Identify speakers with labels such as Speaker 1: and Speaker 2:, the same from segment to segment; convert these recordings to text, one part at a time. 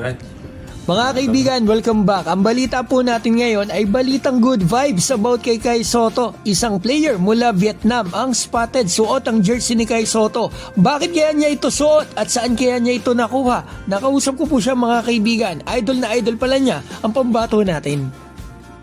Speaker 1: Alright.
Speaker 2: Mga kaibigan, welcome back. Ang balita po natin ngayon ay balitang good vibes about kay Kai Sotto. Isang player mula Vietnam ang spotted suot ang jersey ni Kai Sotto. Bakit kaya niya ito suot at saan kaya niya ito nakuha? Nakausap ko po siya mga kaibigan. Idol na idol pala niya ang pambato natin.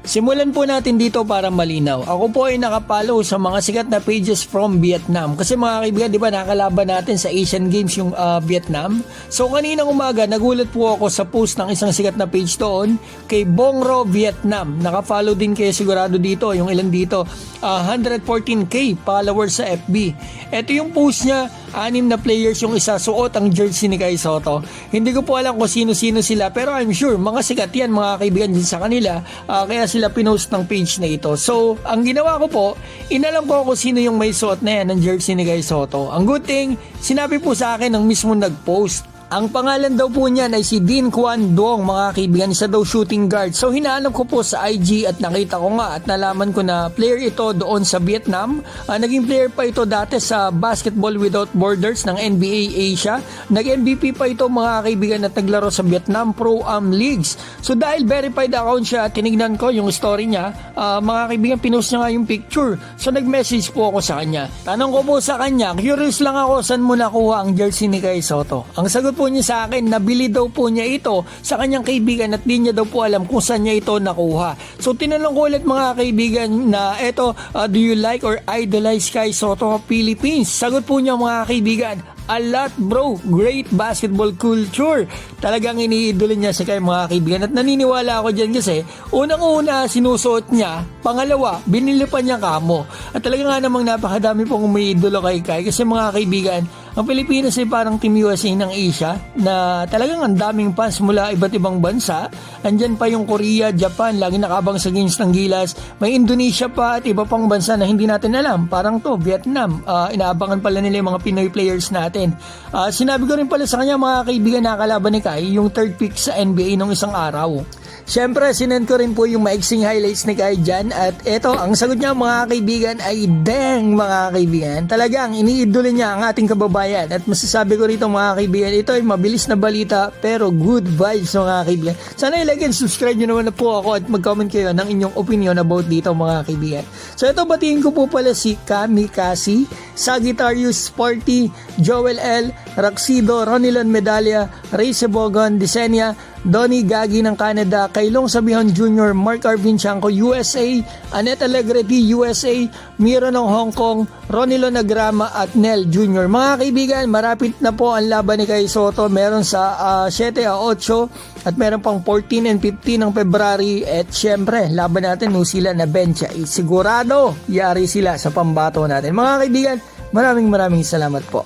Speaker 2: Simulan po natin dito para malinaw. Ako po ay nakapollow sa mga sikat na pages from Vietnam. Kasi mga kaibigan, di ba nakalaban natin sa Asian Games yung Vietnam? So kaninang umaga, nagulat po ako sa post ng isang sikat na page doon kay Bongro Vietnam. Nakafollow din kayo sigurado dito, yung ilan dito. 114k followers sa FB. Ito yung post niya, 6 na players yung isa suot ang jersey ni Kai Sotto. Hindi ko po alam kung sino-sino sila pero I'm sure mga sikat yan mga kaibigan din sa kanila. Kaya sila pinost ng page na ito. So, ang ginawa ko po, inalam ko kung sino yung may suot na yan ng jersey ni Kai Sotto. Ang good thing, sinabi po sa akin ng mismo nag-post. Ang pangalan daw po niyan ay si Din Quan Duong mga kaibigan, isa daw shooting guard. So hinahanap ko po sa IG at nakita ko nga at nalaman ko na player ito doon sa Vietnam. Naging player pa ito dati sa Basketball Without Borders ng NBA Asia. Nag-MVP pa ito mga kaibigan at naglaro sa Vietnam Pro-Am Leagues. So dahil verified account siya, tinignan ko yung story niya. Mga kaibigan, pinost niya nga yung picture. So nag-message po ako sa kanya. Tanong ko po sa kanya, curious lang ako saan mo nakuha ang jersey ni Kai Sotto. Ang sagot po niya sa akin, nabili daw po niya ito sa kanyang kaibigan at di niya daw po alam kung saan niya ito nakuha. So tinanong ko ulit mga kaibigan na eto, do you like or idolize Kai Sotto of Philippines? Sagot po niya mga kaibigan, a lot bro, great basketball culture. Talagang iniidolo niya si Kai mga kaibigan at naniniwala ako dyan kasi unang-una sinusuot niya, pangalawa binili pa niya kamo. At talaga nga namang napakadami pong umiidolo kay Kai kasi mga kaibigan, ang Pilipinas ay parang Team USA ng Asia na talagang ang daming fans mula iba't ibang bansa. Andyan pa yung Korea, Japan, lagi nakabang sa games ng Gilas. May Indonesia pa at iba pang bansa na hindi natin alam. Parang to, Vietnam. Inaabangan pala nila yung mga Pinoy players natin. Sinabi ko rin pala sa kanya mga kaibigan na kalaban ni Kai, yung third pick sa NBA nung isang araw. Siyempre, sinend ko rin po yung maiksing highlights ni Kai dyan. At eto, ang sagot niya mga kaibigan ay dang mga kaibigan. Talagang iniidolo niya ang ating kababayan. At masasabi ko rito mga kaibigan, ito ay mabilis na balita pero good vibes mga kaibigan. Sana i-like and subscribe nyo naman na po ako at mag-comment kayo ng inyong opinion about dito mga kaibigan. So ito, batiin ko po pala si Kamikasi, Sagittarius Sporty, Joel L, Raxido, Ronilon Medalla, Ray Sebogon, Desenia, Donnie Gagi ng Canada, Kailong Sabihon Jr., Mark Arvin Chanco, USA, Annette Alegrete, USA, Miro ng Hong Kong, Ronilo Nagrama at Nel Jr. Mga kaibigan, marapit na po ang laban ni Kai Sotto. Meron sa 7 a 8 at meron pang 14 and 15 ng February. At syempre, laban natin New Zealand na bench. Sigurado, yari sila sa pambato natin. Mga kaibigan, maraming salamat po.